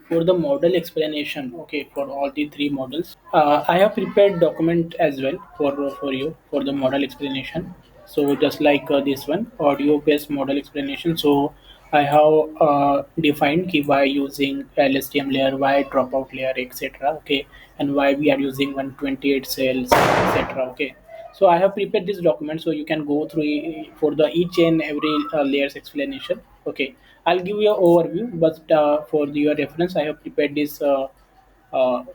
for the model explanation, okay, for all the three models, I have prepared document as well for you for the model explanation. So just like this one audio based model explanation, so I have defined key why using lstm layer, why dropout layer, etc. Okay, and why we are using 128 cells, etc. Okay, so I have prepared this document, so you can go through for the each and every layers explanation. Okay, I'll give you an overview, but for your reference, I have prepared this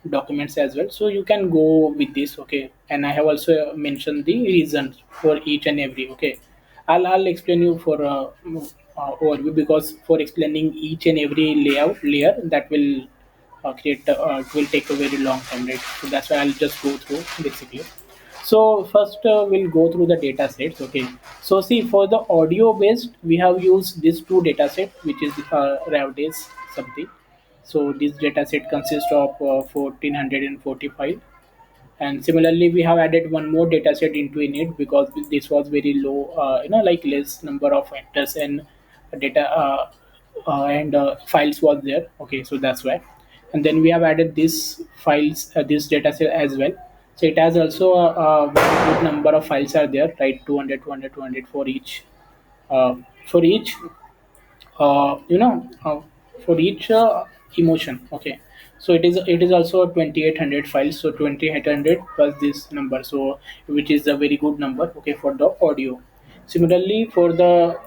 documents as well, so you can go with this. Okay, and I have also mentioned the reasons for each and every. Okay, I'll explain you for overview, because for explaining each and every layout layer that will create it will take a very long time, right? So that's why I'll just go through basically. So first we'll go through the data sets. Okay, so see, for the audio based we have used these two data set, which is Ravdays something. So this data set consists of 1445, and similarly we have added one more data set into in it, because this was very low, like less number of factors and data and files was there. Okay, so that's why. And then we have added this files, this data set as well. So it has also a very good number of files are there, right? 200, 200, 200 for each uh, you know uh, for each emotion. Okay, so it is also 2800 files, so 2800 plus this number, so which is a very good number. Okay, for the audio. Similarly for the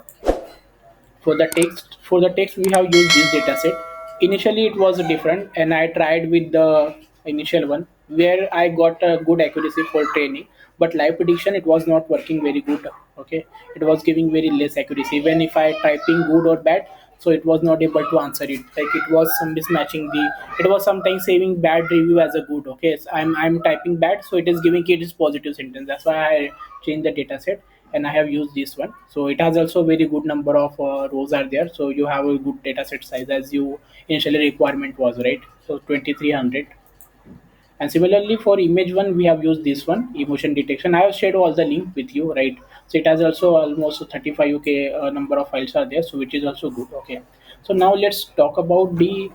text we have used this data set. Initially it was different, and I tried with the initial one where I got a good accuracy for training, but live prediction it was not working very good. Okay, it was giving very less accuracy even if I typing good or bad, so it was not able to answer it. Like it was some mismatching the, it was sometimes saving bad review as a good. Okay, so I'm typing bad, so it is giving it is positive sentence. That's why I changed the data set, and I have used this one. So it has also very good number of rows are there. So you have a good data set size as you initially requirement was, right? So 2300. And similarly for image one, we have used this one, emotion detection. I have shared all the link with you, right? So it has also almost 35k number of files are there, so which is also good. Okay. So now let's talk about the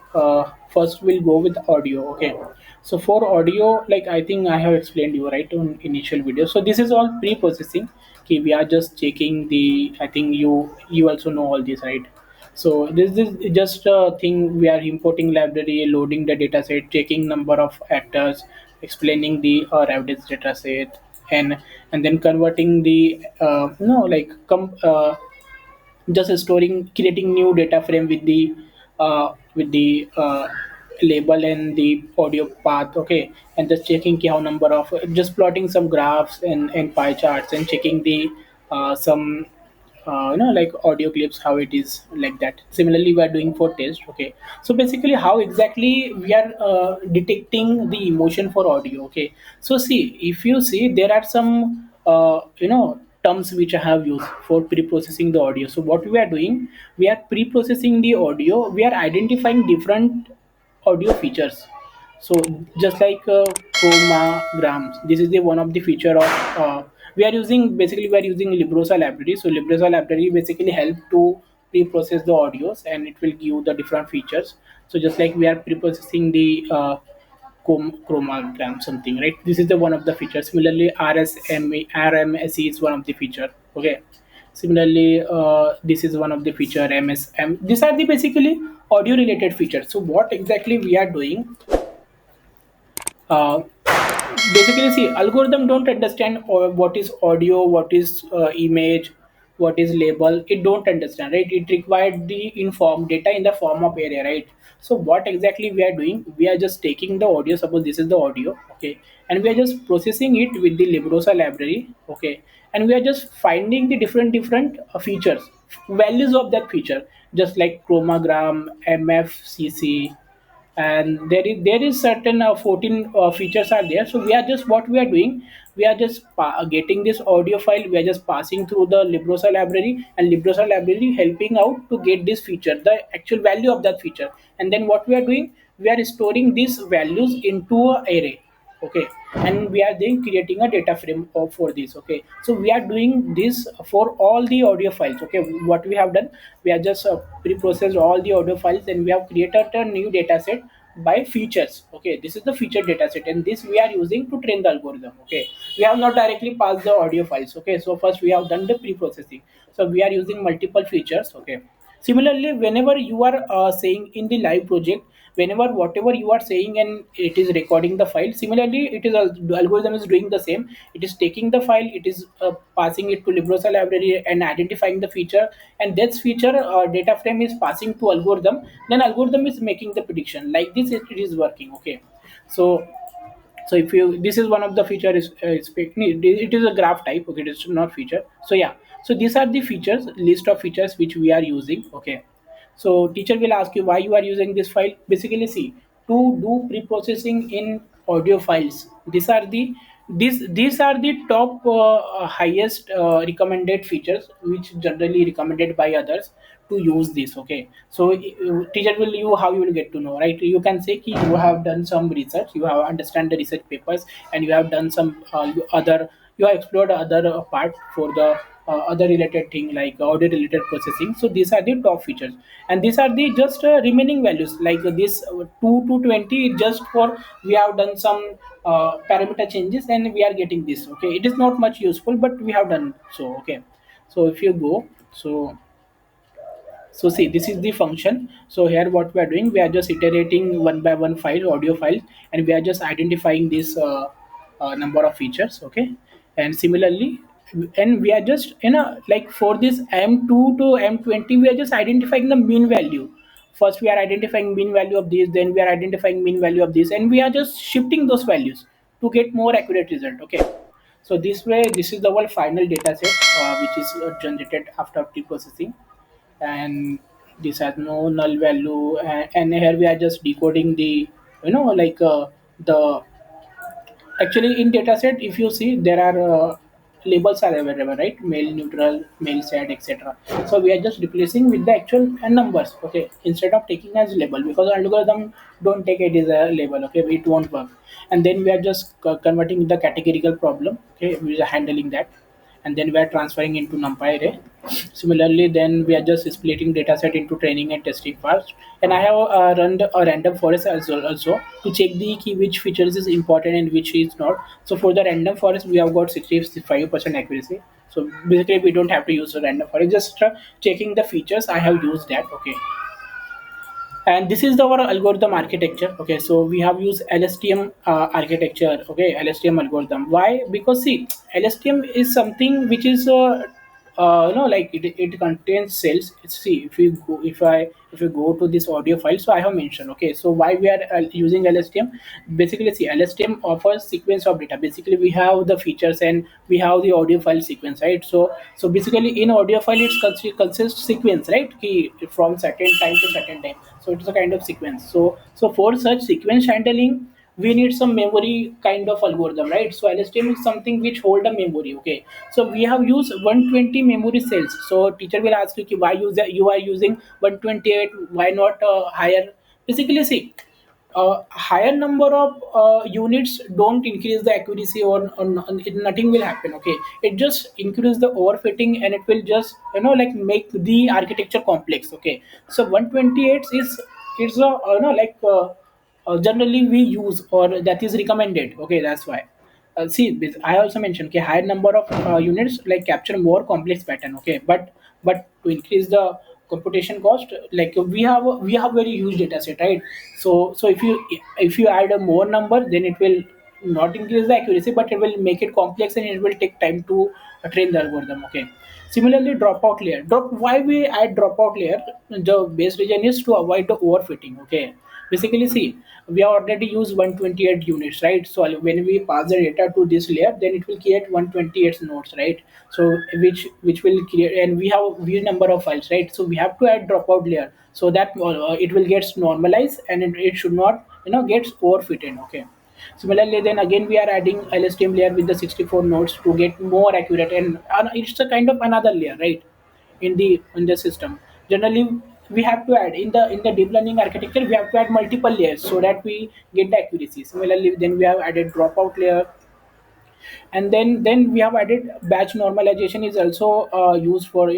first we'll go with audio. Okay. So for audio, like I think I have explained you right on initial video. So this is all pre-processing. Okay, we are just checking the. I think you also know all this, right? So this is just a thing we are importing library, loading the dataset, checking number of actors, explaining the average dataset, and then converting the just storing, creating new data frame with the label and the audio path. Okay, and just checking how number of, just plotting some graphs and pie charts, and checking the some like audio clips, how it is like that. Similarly we are doing for test. Okay, so basically how exactly we are detecting the emotion for audio. Okay, so see, if you see there are some terms which I have used for pre-processing the audio. So what we are doing, we are pre-processing the audio, we are identifying different audio features. So just like chromograms, this is the one of the feature of we are using, basically we are using librosa library. So librosa library basically help to pre-process the audios, and it will give the different features. So just like we are pre-processing the chromogram something, right? This is the one of the features. Similarly rmse is one of the feature. Okay, similarly this is one of the feature msm. These are the basically audio related features. So what exactly we are doing, uh, basically see, algorithm don't understand what is audio, what is image, what is label. It don't understand, right? It required the inform data in the form of array, right? So what exactly we are doing, we are just taking the audio, suppose this is the audio. Okay, and we are just processing it with the librosa library. Okay, and we are just finding the different features, values of that feature, just like chromogram, mfcc, and there is certain 14 features are there. So we are just, what we are doing, we are just getting this audio file, we are just passing through the librosa library, and librosa library helping out to get this feature, the actual value of that feature. And then what we are doing, we are storing these values into a array. okay, and we are then creating a data frame for this, okay. So we are doing this for all the audio files, okay. What we have done, we have just pre-processed all the audio files and we have created a new data set by features, okay. This is the feature data set and this we are using to train the algorithm, okay. We have not directly passed the audio files, okay. So first we have done the pre-processing, so we are using multiple features, okay. Similarly, whenever you are saying in the live project, whenever whatever you are saying and it is recording the file, similarly it is the algorithm is doing the same. It is taking the file, it is passing it to librosa library and identifying the feature, and that feature data frame is passing to algorithm. Then algorithm is making the prediction. Like this, it is working, okay. So if you, this is one of the feature it is a graph type, okay, it is not feature. So yeah, so these are the features, list of features which we are using, okay. So teacher will ask you why you are using this file. Basically, see, to do pre-processing in audio files, these are the top highest recommended features which generally recommended by others to use this, okay. So teacher will, you how you will get to know, right? You can say ki you have done some research, you have understand the research papers, and you have done some other, you have explored other part for the other related thing like audio related processing. So these are the top features, and these are the just remaining values like this 2 to 20 just for we have done some parameter changes and we are getting this, okay. It is not much useful but we have done so, okay. So if you go, so see, this is the function. So here what we are doing, we are just iterating one by one file, audio file, and we are just identifying this number of features, okay. And similarly, and we are just, you know, like for this M2 to M20, we are just identifying the mean value. First we are identifying mean value of this, then we are identifying mean value of this, and we are just shifting those values to get more accurate result, okay. So this way, this is our final data set which is generated after pre-processing, and this has no null value, and here we are just decoding the, you know, like the, actually in dataset if you see there are labels are available, right? Male neutral, male sad, etc. So we are just replacing with the actual numbers, okay, instead of taking as label, because algorithm don't take it as a label, okay, it won't work. And then we are just converting the categorical problem, okay, we are handling that, and then we are transferring into numpy array. Similarly, then we are just splitting dataset into training and testing first. And I have run a random forest as well also to check the key which features is important and which is not. So for the random forest, we have got 65% accuracy. So basically, we don't have to use a random forest. Just checking the features, I have used that. Okay, and this is our algorithm architecture, okay. So we have used lstm architecture, okay, lstm algorithm. Why? Because see, lstm is something which is like it contains cells. See, if you go, if you go to this audio file, so I have mentioned, okay. So why we are using lstm? Basically, see, lstm offers sequence of data. Basically, we have the features and we have the audio file sequence, right? So basically in audio file it's consists sequence, right? Key from certain time to certain time, so it's a kind of sequence. So for such sequence handling, we need some memory kind of algorithm, right? So lstm is something which hold a memory, okay. So we have used 120 memory cells. So teacher will ask you ki, why you are using 128, why not higher? Basically, see, higher number of units don't increase the accuracy, or nothing will happen, okay. It just increase the overfitting and it will just, you know, like make the architecture complex, okay. So 128 is, it's a, generally we use or that is recommended, okay. That's why see, I also mentioned, okay, higher number of units like capture more complex pattern, okay. But to increase the computation cost, like we have very huge data set, right? So if you add a more number, then it will not increase the accuracy, but it will make it complex and it will take time to train the algorithm, okay. Similarly, dropout layer. Why we add dropout layer? The base reason is to avoid the overfitting, okay. Basically, see, we have already used 128 units, right? So when we pass the data to this layer, then it will create 128 nodes, right? So which will create, and we have view number of files, right? So we have to add dropout layer so that it will get normalized and it should not, you know, gets overfitted, okay. Similarly, then again we are adding LSTM layer with the 64 nodes to get more accurate, and it's a kind of another layer, right? In the system, generally we have to add in the deep learning architecture, we have to add multiple layers so that we get the accuracy. Similarly, then we have added dropout layer, and then we have added batch normalization is also used for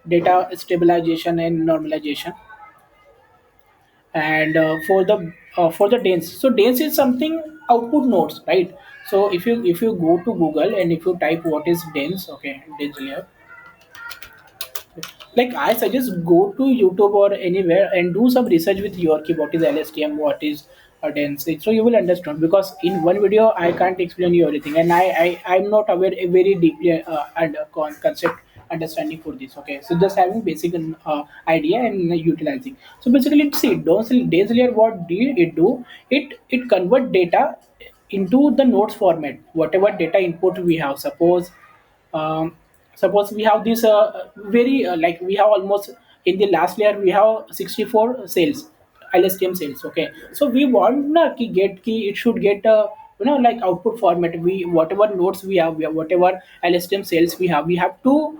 data stabilization and normalization. And for the dense, so dense is something output nodes, right? So if you go to Google and if you type what is dense, okay, dense layer, like I suggest go to YouTube or anywhere and do some research with your key, what is LSTM, what is a density, so you will understand, because in one video I can't explain you everything, and I'm not aware a very deeply concept understanding for this. Okay, so just having basic idea and utilizing. So basically, see, dense layer, what do it do? It convert data into the nodes format, whatever data input we have. Um, Suppose we have this very like we have almost, in the last layer we have 64 cells, LSTM cells. Okay, so we want na ki get ki it should get like output format. We whatever nodes we have whatever LSTM cells we have to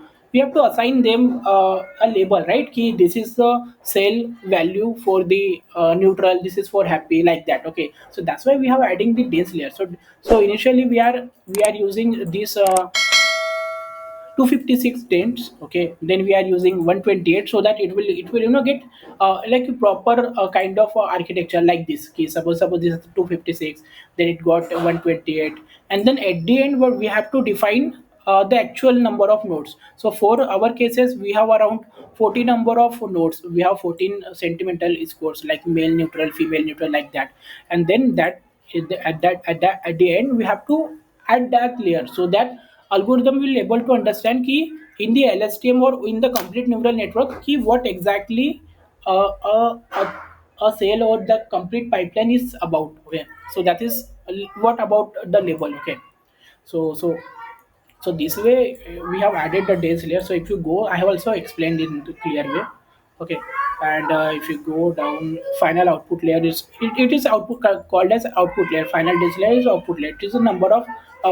assign them a label, right? Ki this is the cell value for the neutral, this is for happy, like that. Okay, so that's why we have adding the dense layer. So initially we are using this 256 dents. Okay, then we are using 128, so that it will get like a proper kind of architecture like this. Okay, suppose this is 256, then it got 128, and then at the end what we have to define the actual number of nodes. So for our cases we have around 40 number of nodes. We have 14 sentimental scores, like male neutral, female neutral, like that. And then that at the end we have to add that layer, so that algorithm will able to understand key in the LSTM or in the complete neural network key what exactly a cell or the complete pipeline is about. Okay, so that is what about the label. Okay, so this way we have added the days layer. So if you go, I have also explained in the clear way. Okay, and if you go down, final output layer is it is output called as output layer. Final days layer is output layer. It is a number of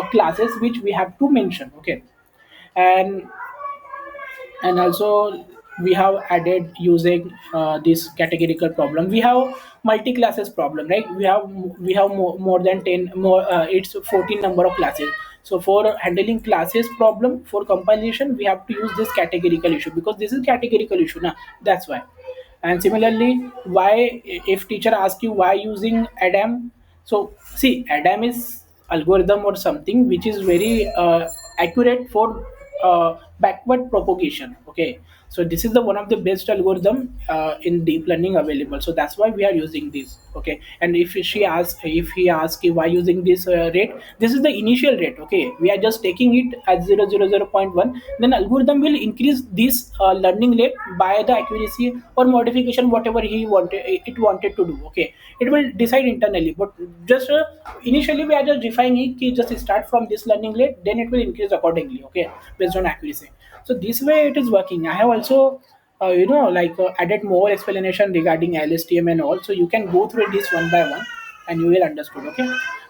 classes which we have to mention. Okay, and also we have added using this categorical problem. We have multi classes problem, right? We have more than 10 more, it's 14 number of classes. So for handling classes problem for compilation, we have to use this categorical issue, because this is categorical issue now, that's why. And similarly, why, if teacher asks you why using Adam, so see, Adam is algorithm or something which is very accurate for backward propagation. Okay, so this is the one of the best algorithm in deep learning available, so that's why we are using this. Okay, and if he asks why using this rate, this is the initial rate. Okay, we are just taking it as 0.1, then algorithm will increase this learning rate by the accuracy or modification whatever he wanted to do. Okay, it will decide internally, but just initially we are just defining it, just start from this learning rate, then it will increase accordingly. Okay, based on accuracy. So this way it is working. I have also added more explanation regarding LSTM and all, so you can go through this one by one and you will understood. Okay,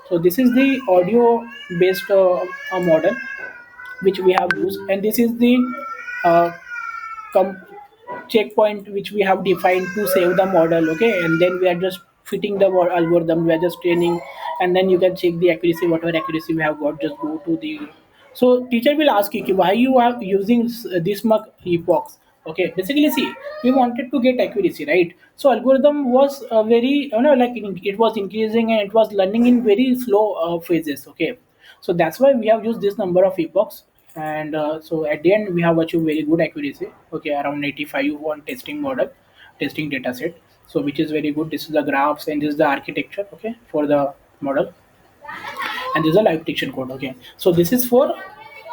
so this is the audio based model which we have used, and this is the uh, com- checkpoint which we have defined to save the model. Okay, and then we are just fitting the algorithm, we are just training, and then you can check the accuracy, whatever accuracy we have got, just go to the. So teacher will ask you, "Ki, why you are using this much epochs?" Okay, basically, see, we wanted to get accuracy, right? So algorithm was very, it was increasing and it was learning in very slow phases. Okay, so that's why we have used this number of epochs. And so at the end we have achieved very good accuracy. Okay, around 85 on testing model, testing data set. So which is very good. This is the graphs and this is the architecture. Okay, for the model, and this is a live prediction code. Okay, so this is for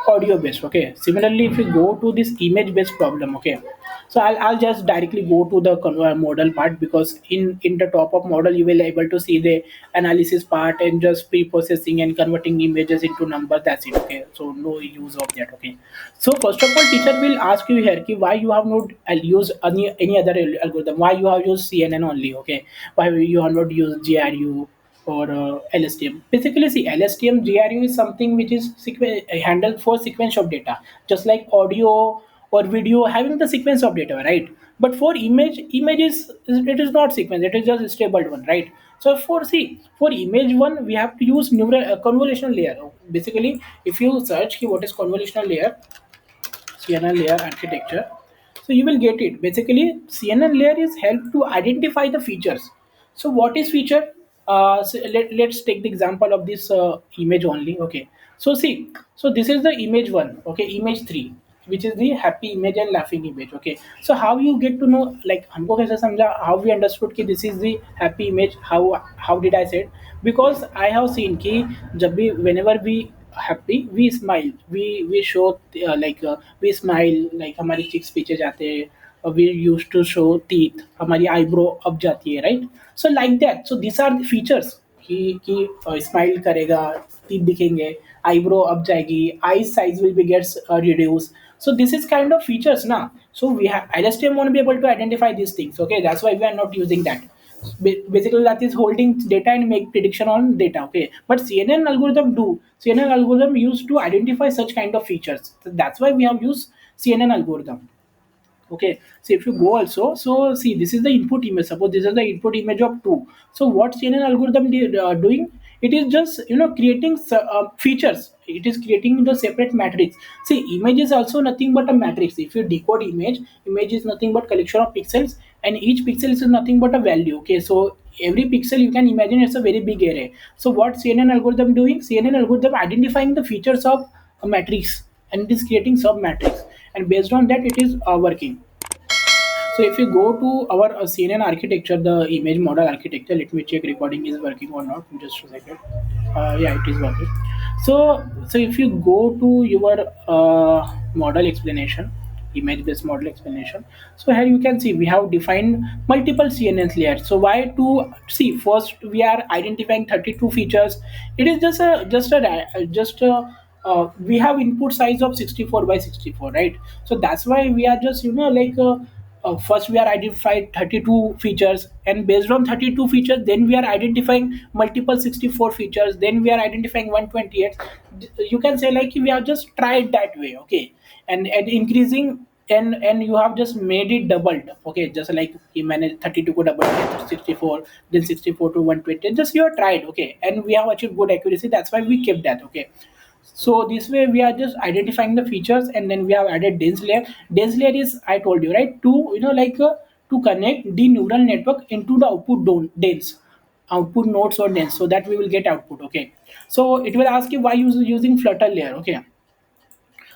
audio based. Okay, similarly if you go to this image based problem. Okay, so I'll just directly go to the model part, because in the top of model you will able to see the analysis part and just pre-processing and converting images into number, that's it. Okay, so no use of that. Okay, so first of all teacher will ask you here ki why you have not used any other algorithm, why you have used CNN only. Okay, why you have not used GRU or LSTM. Basically, see, LSTM GRU is something which is handled for sequence of data, just like audio or video having the sequence of data, right? But for image is it is not sequence, it is just a stable one, right? So for image one we have to use neural convolutional layer. Basically, if you search what is convolutional layer, CNN layer architecture. So you will get it. Basically, CNN layer is help to identify the features. So what is feature? Let's take the example of this image only. Okay. So see, so this is the image one. Okay, image three, which is the happy image and laughing image. Okay. So how you get to know, like हमको कैसे समझा, how we understood कि this is the happy image? How did I say it? Because I have seen कि जब भी whenever we happy we smile, we show we smile, like हमारी cheeks पीछे जाते हैं, we used to show teeth, हमारी eyebrow up जाती है, right? So like that, so these are the features कि स्माइल करेगा, teeth दिखेंगे, eyebrow up जाएगी, eyes size will be gets reduced. So this is kind of features ना. So we have LSTM won't be able to identify these things, okay? That's why we are not using that. Basically that is holding data and make prediction on data, okay? But CNN algorithm do, CNN algorithm used to identify such kind of features. So that's why we have used CNN algorithm. Okay, so if you go also, so see this is the input image. Suppose this is the input image of two. So what CNN algorithm doing? It is just creating features. It is creating the separate matrix. See, image is also nothing but a matrix. If you decode image is nothing but collection of pixels, and each pixel is nothing but a value. Okay, so every pixel you can imagine it's a very big array. So what CNN algorithm doing? CNN algorithm identifying the features of a matrix, and it is creating sub matrix, and based on that it is working. So if you go to our CNN architecture, the image model architecture, let me check recording is working or not. Just a second. Yeah, it is working. So if you go to your model explanation, image based model explanation. So here you can see we have defined multiple CNN layers. So why to see, first we are identifying 32 features. It is just a we have input size of 64 by 64, right? So that's why we are just first we are identified 32 features, and based on 32 features then we are identifying multiple 64 features, then we are identifying 128. You can say like we have just tried that way, okay? And increasing, and you have just made it doubled, okay? Just like you manage 32 को double to 64, then 64 to 120, just you have tried, okay? And we have achieved good accuracy, that's why we kept that, okay? So this way we are just identifying the features, and then we have added dense layer. Dense layer is, I told you, right, to to connect the neural network into the output dense output nodes or dense, so that we will get output, okay? So it will ask you why using flutter layer, okay?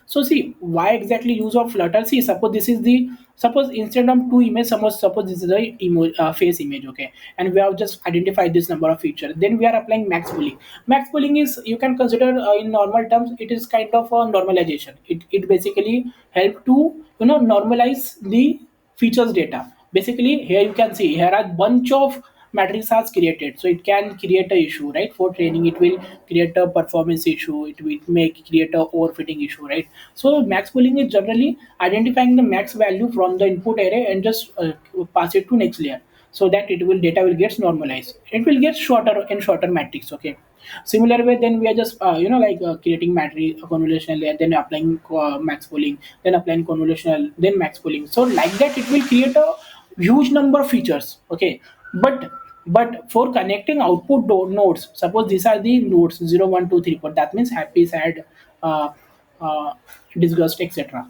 So see why exactly use of flutter. See, suppose this is the, suppose instead of two image, suppose this is the face image, okay? And we have just identified this number of features. Then we are applying max pooling. Max pooling is, you can consider in normal terms, it is kind of a normalization. It basically help to normalize the features data. Basically here you can see here are bunch of matrix has created, so it can create a issue, right? For training it will create a performance issue, it will make create a overfitting issue, right? So max pooling is generally identifying the max value from the input array and just pass it to next layer, so that it will data will get normalized, it will get shorter and shorter matrix, okay? Similar way, then we are just creating matrix convolutional layer, then applying max pooling, then applying convolutional, then max pooling. So like that it will create a huge number of features, okay? But for connecting output nodes, suppose these are the nodes 0 1 2 3 4, that means happy, sad, uh, uh, disgust, etc.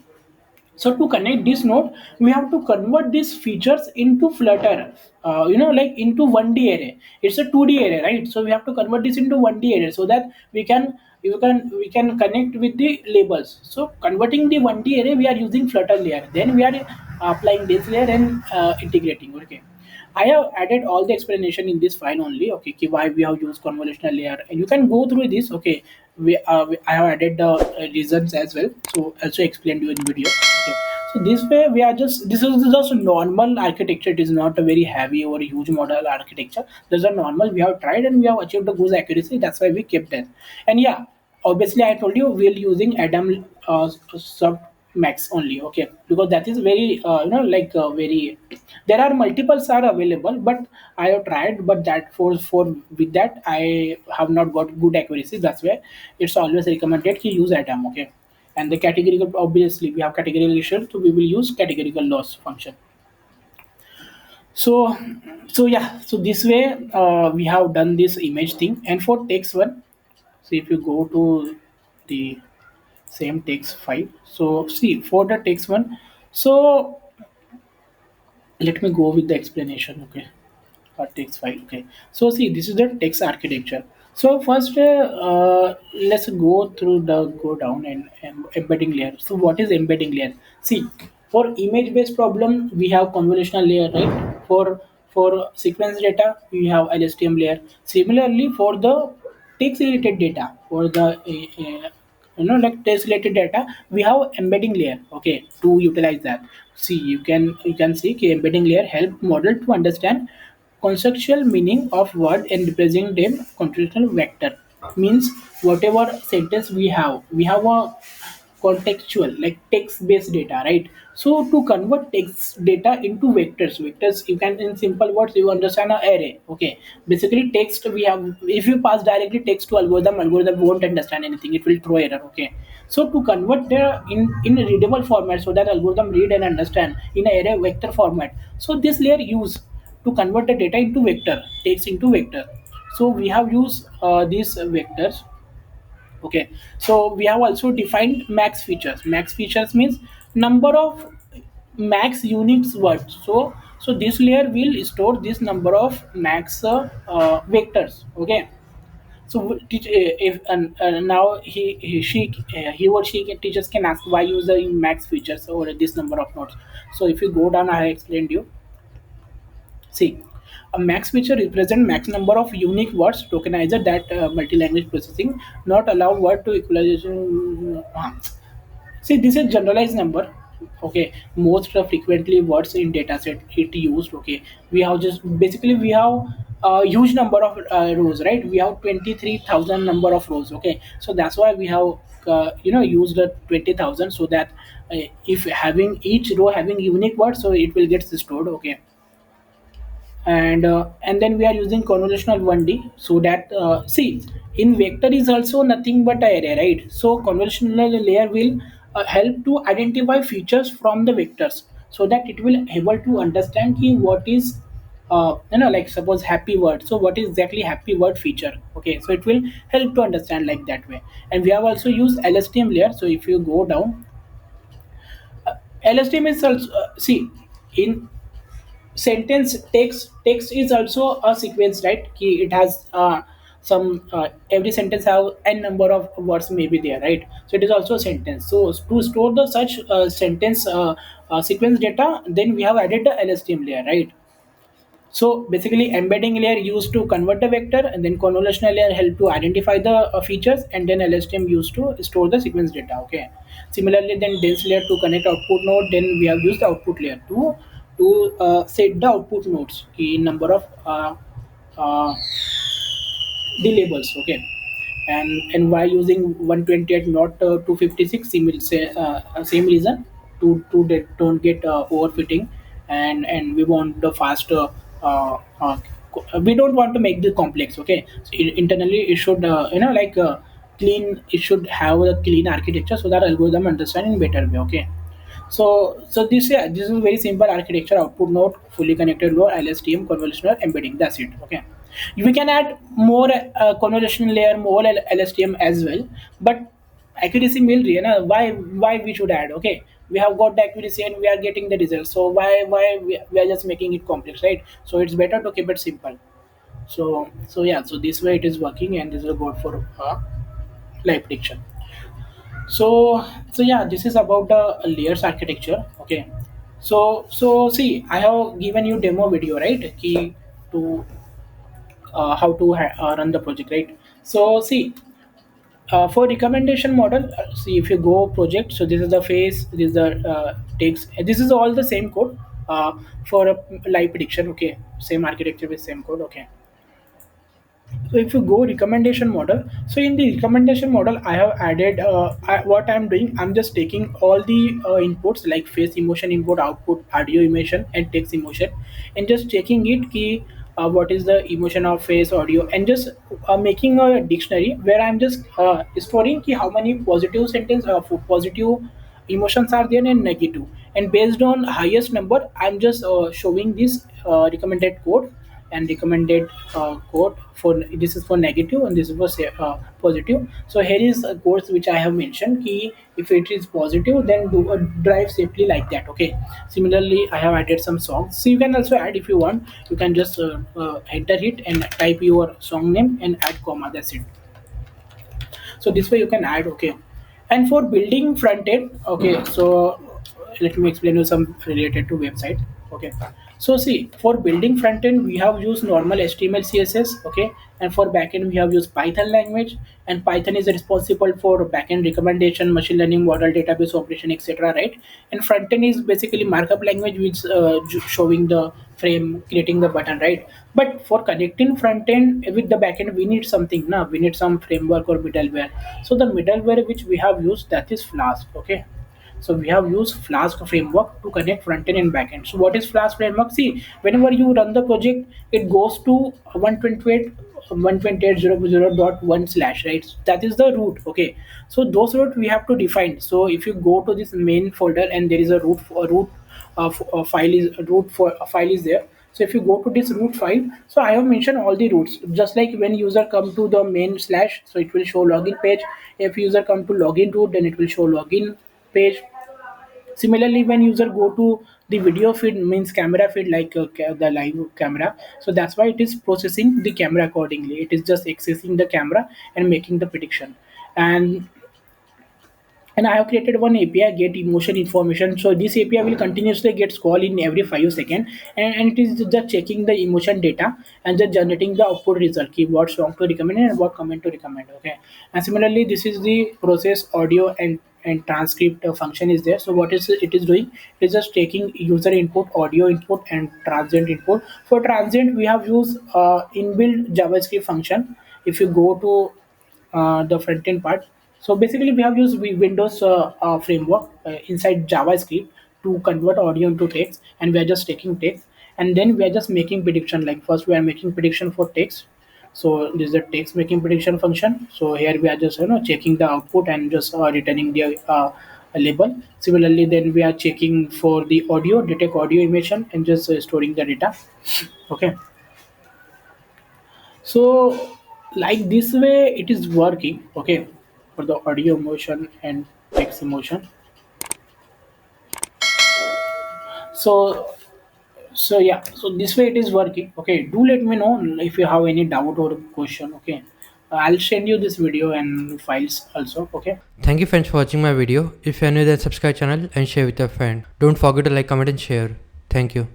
So to connect this node, we have to convert these features into Flutter, like into 1D array. It's a 2D array, right? So we have to convert this into 1D array, so that we can connect with the labels. So converting the 1D array, we are using Flutter layer. Then we are applying this layer and integrating. Okay. I have added all the explanation in this file only, okay, why we have used convolutional layer, and you can go through this, okay. I have added the reasons as well, so also explained you in video, okay. So this way we are just, this is just a normal architecture, it is not a very heavy or huge model architecture. There's a normal, we have tried and we have achieved a good accuracy, that's why we kept that. And yeah, obviously I told you we're using Adam sub max only, okay, because that is very very, there are multiples are available, but I have tried, but that for with that I have not got good accuracy, that's why it's always recommended to use Adam, okay. And the categorical, obviously we have categorical issue, so we will use categorical loss function. So yeah, so this way we have done this image thing. And for text one, so if you go to the same text file, so see for the text one, so let me go with the explanation. Okay, text file. Okay, so see, this is the text architecture. So first, let's go down and embedding layer. So what is embedding layer? See, for image based problem we have convolutional layer, right? For sequence data we have LSTM layer. Similarly, for the text related data, for the like text related data, we have embedding layer. Okay, to utilize that, see, you can see okay, embedding layer help model to understand conceptual meaning of word and representing them contextual vector. Means whatever sentence we have a contextual, like text based data, right? So to convert text data into vectors, you can, in simple words, you understand an array. Okay, basically text we have, if you pass directly text to algorithm won't understand anything, it will throw error. Okay, so to convert the in a readable format, so that algorithm read and understand in a array vector format, so this layer use to convert the data into vector, text into vector. So we have used these vectors. Okay, so we have also defined max features. Max features means number of max unique words. So this layer will store this number of max vectors. Okay, so if now he or she teachers can ask why use the max features or this number of nodes. So if you go down, I explained you. See, a max feature represent max number of unique words tokenizer that multi-language processing not allow word to equalization. See, this is generalized number. Okay, most frequently words in dataset it used. Okay, we have just basically we have a huge number of rows, right? We have 23,000 number of rows. Okay, so that's why we have used the 20,000, so that if having each row having unique words, so it will get stored. Okay, and then we are using convolutional 1D, so that see, in vector is also nothing but a array, right? So convolutional layer will help to identify features from the vectors, so that it will able to understand what is like suppose happy word, so what is exactly happy word feature. Okay, so it will help to understand like that way. And we have also used LSTM layer. So if you go down, LSTM is also see, in sentence text is also a sequence, right? It has some every sentence have n number of words may be there, right? So it is also a sentence. So to store the such sentence sequence data, then we have added the LSTM layer, right? So basically, embedding layer used to convert the vector, and then convolutional layer help to identify the features, and then LSTM used to store the sequence data. Okay. Similarly, then dense layer to connect output node. Then we have used the output layer to set the output nodes in number of uh, the labels. Okay, and why using 128 not 256, same reason, don't get overfitting, and we want the faster we don't want to make this complex. Okay, so internally it should clean, it should have a clean architecture, so that algorithm understand in better way. Okay, so this, yeah, this is very simple architecture: output node, fully connected load, LSTM, convolutional embedding. That's it. Okay, we can add more convolutional layer, more LSTM as well, but accuracy will why we should add? Okay, we have got the accuracy and we are getting the results. So why we are just making it complex, right? So it's better to keep it simple. So yeah, so this way it is working, and this is good for live prediction. So yeah, this is about the layers architecture. Okay, so see, I have given you demo video, right? Key to how to run the project, right? So see, for recommendation model, see, if you go project, so this is the face, this is the text, this is all the same code for a live prediction. Okay, same architecture with same code. Okay, so if you go recommendation model, so in the recommendation model I have added what I'm doing, I'm just taking all the inputs like face emotion input, output audio emotion and text emotion, and just checking it key what is the emotion of face audio, and just making a dictionary where I'm just storing key how many positive sentence positive emotions are there and negative, and based on highest number I'm just showing this recommended code and recommended code for this is for negative and this is for positive. So here is a course which I have mentioned key if it is positive then do drive safely like that. Okay, similarly I have added some songs, so you can also add if you want. You can just enter it and type your song name and add comma, that's it. So this way you can add. Okay, and for building front end, okay, so let me explain you some related to website. Okay, so see, for building front end we have used normal HTML CSS. Okay, and for backend we have used Python language, and Python is responsible for backend recommendation, machine learning model, database operation, etc., right? And front end is basically markup language which showing the frame, creating the button, right? But for connecting front end with the back end we need something now, we need some framework or middleware. So the middleware which we have used, that is Flask. Okay, so we have used Flask framework to connect front end and back end. So what is Flask framework? See, whenever you run the project, it goes to 128.128.0.0.1 slash, right? That is the root. Okay, so those root we have to define. So if you go to this main folder and there is a file is root for a file is there. So if you go to this root file, so I have mentioned all the roots. Just like when user come to the main slash, so it will show login page. If user come to login root, then it will show login page. Similarly, when user go to the video feed, means camera feed, like the live camera, so that's why it is processing the camera accordingly. It is just accessing the camera and making the prediction. And I have created one API get emotion information. So this API will continuously get call in every 5 seconds, and it is just checking the emotion data and just generating the output result, key what song to recommend and what comment to recommend. Okay, and similarly this is the process audio and transcript function is there. So what is it is doing? It is just taking user input, audio input, and transient input. For transient, we have used inbuilt JavaScript function. If you go to the front end part. So basically, we have used Windows framework inside JavaScript to convert audio into text, and we are just taking text, and then we are just making prediction. Like first, we are making prediction for text. So this is the text making prediction function. So here we are just checking the output and just returning the label. Similarly, then we are checking for the audio, detect audio emission, and just storing the data. Okay, so like this way it is working. Okay, for the audio motion and text emotion. So so yeah, so this way it is working. Okay, do let me know if you have any doubt or question. Okay, I'll send you this video and files also. Okay. Thank you friends for watching my video. If you are new then subscribe channel and share with your friend. Don't forget to like, comment and share. Thank you.